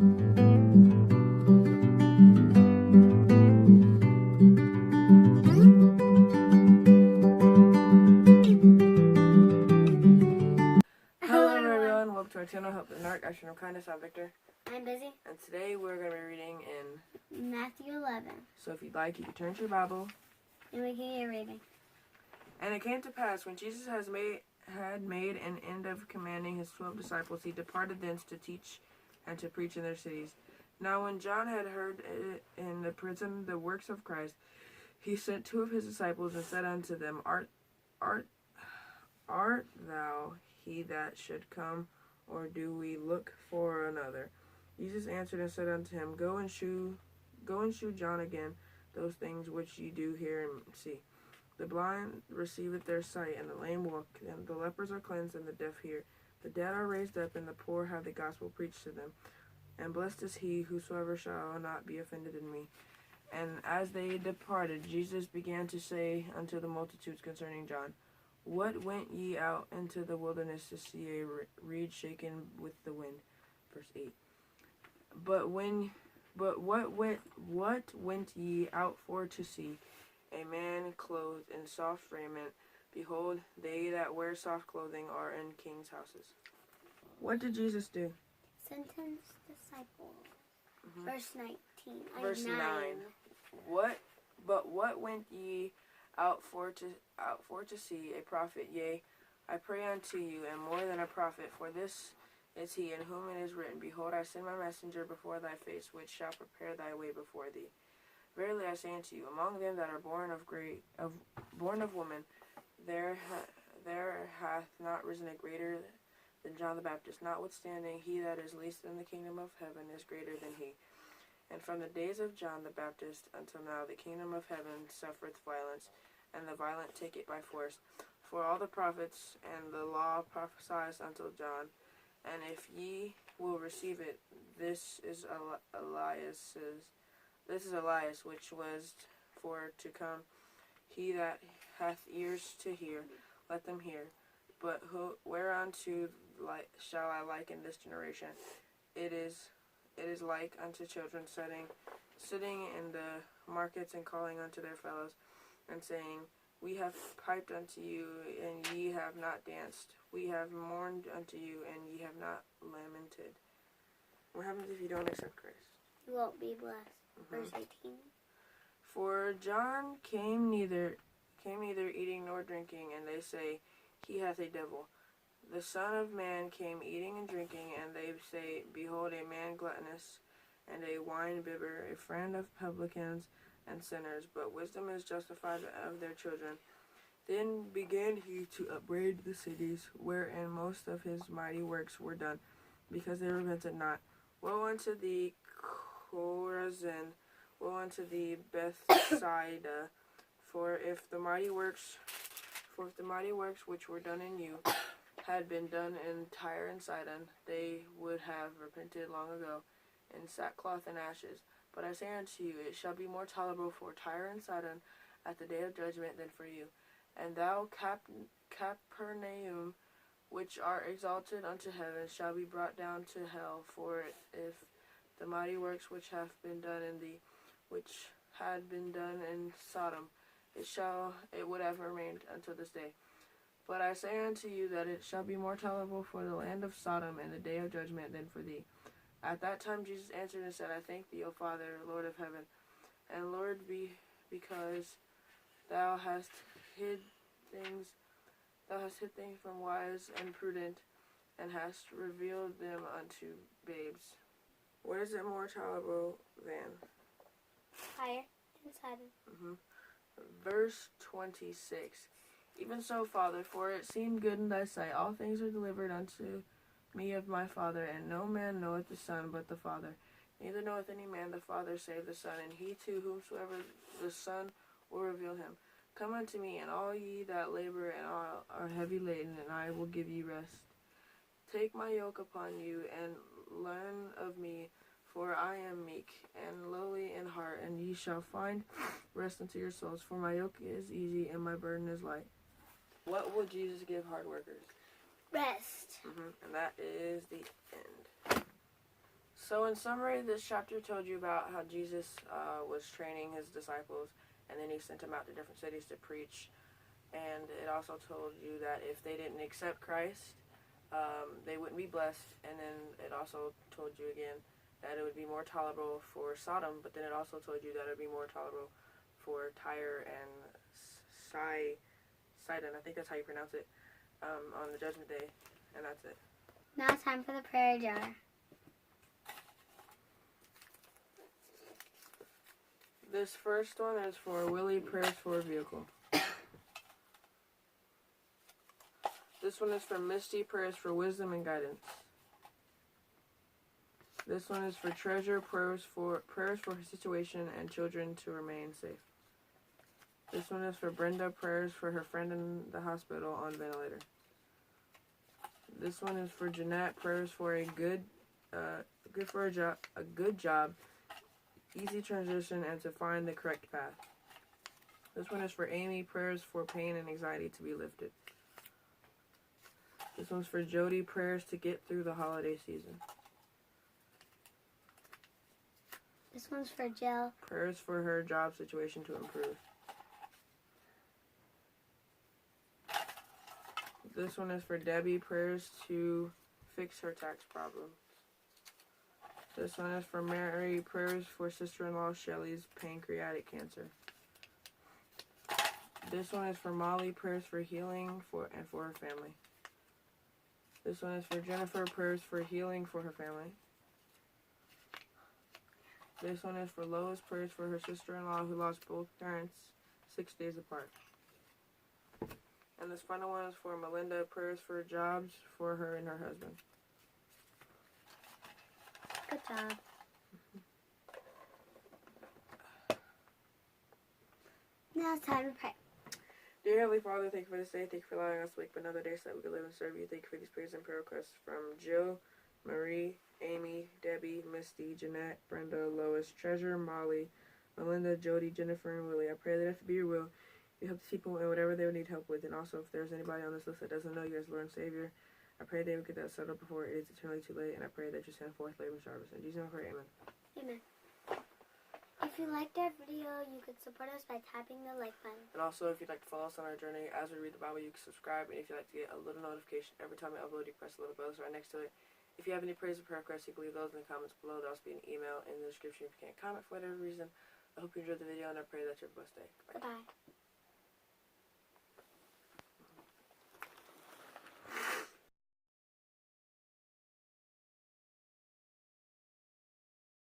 To our channel, Help the Narc, Action of Kindness. I'm Victor. I'm Busy. And today we're going to be reading in Matthew 11. So if you'd like, you can turn to your Bible. And we can get reading. And it came to pass, when Jesus had made an end of commanding his 12 disciples, he departed thence to teach and to preach in their cities. Now when John had heard in the prison the works of Christ, he sent 2 of his disciples and said unto them, Art thou he that should come, or do we look for another? Jesus answered and said unto him, Go and shew John again those things which ye do hear and see. The blind receiveth their sight, and the lame walk, and the lepers are cleansed, and the deaf hear. The dead are raised up, and the poor have the gospel preached to them. And blessed is he whosoever shall not be offended in me. And as they departed, Jesus began to say unto the multitudes concerning John, What went ye out into the wilderness to see? A reed shaken with the wind. Verse 8. But what went ye out for to see? A man clothed in soft raiment. Behold, they that wear soft clothing are in kings' houses. What did Jesus do? Sentence disciples. Verse 19. Verse 9. What went ye out for to see? A prophet? Yea, I pray unto you, and more than a prophet, for this is he in whom it is written, Behold, I send my messenger before thy face, which shall prepare thy way before thee. Verily I say unto you, among them that are born of woman, there hath not risen a greater than John the Baptist. Notwithstanding, he that is least in the kingdom of heaven is greater than he. And from the days of John the Baptist until now, the kingdom of heaven suffereth violence, and the violent take it by force. For all the prophets and the law prophesied until John. And if ye will receive it, this is Elias, which was for to come. He that hath ears to hear, let them hear. But whereunto shall I liken this generation? It is like unto children sitting in the markets and calling unto their fellows, and saying, We have piped unto you, and ye have not danced. We have mourned unto you, and ye have not lamented. What happens if you don't accept Christ? You won't be blessed. Verse 18. For John came neither eating nor drinking, and they say, He hath a devil. The Son of Man came eating and drinking, and they say, Behold, a man gluttonous, and a wine-bibber, a friend of publicans and sinners, but wisdom is justified of their children. Then began he to upbraid the cities wherein most of his mighty works were done, because they repented not. Woe unto thee, Chorazin! Woe unto thee, Bethsaida! For if the mighty works which were done in you had been done in Tyre and Sidon, they would have repented long ago in sackcloth and ashes. But I say unto you, it shall be more tolerable for Tyre and Sidon at the day of judgment than for you. And thou, Capernaum, which art exalted unto heaven, shall be brought down to hell. For if the mighty works which have been done in thee, which had been done in Sodom, it would have remained until this day. But I say unto you that it shall be more tolerable for the land of Sodom in the day of judgment than for thee. At that time Jesus answered and said, I thank thee, O Father, Lord of heaven, and Lord, because thou hast hid things from wise and prudent, and hast revealed them unto babes. What is it more tolerable than? Higher than Sidon. Verse 26. Even so, Father, for it seemed good in thy sight, all things are delivered unto me of my Father, and no man knoweth the Son but the Father. Neither knoweth any man the Father save the Son, and he to whomsoever the Son will reveal him. Come unto me, and all ye that labor and are heavy laden, and I will give you rest. Take my yoke upon you, and learn of me, for I am meek and lowly in heart, and ye shall find rest unto your souls. For my yoke is easy, and my burden is light. What will Jesus give hard workers? Rest. And that is the end. So in summary, this chapter told you about how Jesus was training his disciples, and then he sent them out to different cities to preach. And it also told you that if they didn't accept Christ, they wouldn't be blessed. And then it also told you again that it would be more tolerable for Sodom, but then it also told you that it would be more tolerable for Tyre and Sidon, I think that's how you pronounce it, on the Judgment Day. And that's it. Now it's time for the prayer jar. This first one is for Willie, prayers for a vehicle. This one is for Misty, prayers for wisdom and guidance. This one is for Treasure, prayers for her situation and children to remain safe. This one is for Brenda, prayers for her friend in the hospital on ventilator. This one is for Jeanette, prayers for a good job, easy transition, and to find the correct path. This one is for Amy, prayers for pain and anxiety to be lifted. This one's for Jody, prayers to get through the holiday season. This one's for Jill. Prayers for her job situation to improve. This one is for Debbie, prayers to fix her tax problems. This one is for Mary, prayers for sister-in-law Shelly's pancreatic cancer. This one is for Molly, prayers for healing for her family. This one is for Jennifer, prayers for healing for her family. This one is for Lois, prayers for her sister-in-law who lost both parents 6 days apart. And this final one is for Melinda, prayers for jobs for her and her husband. Good job. Now it's time to pray. Dear Heavenly Father, thank you for this day. Thank you for allowing us to wake up another day so that we can live and serve you. Thank you for these prayers and prayer requests from Jill, Marie, Amy, Debbie, Misty, Jeanette, Brenda, Lois, Treasure, Molly, Melinda, Jody, Jennifer, and Willie. I pray that if it be your will, you help these people in whatever they would need help with. And also, if there's anybody on this list that doesn't know you as Lord and Savior, I pray they would get that settled before it is eternally too late. And I pray that you send forth labor and harvest. In Jesus' name I pray, amen. Amen. If you liked our video, you could support us by tapping the like button. And also, if you'd like to follow us on our journey as we read the Bible, you can subscribe. And if you'd like to get a little notification every time we upload, you press the little bell right next to it. If you have any praise or prayer requests, you can leave those in the comments below. There'll also be an email in the description if you can't comment for whatever reason. I hope you enjoyed the video, and I pray that you have a blessed day. Bye. Goodbye.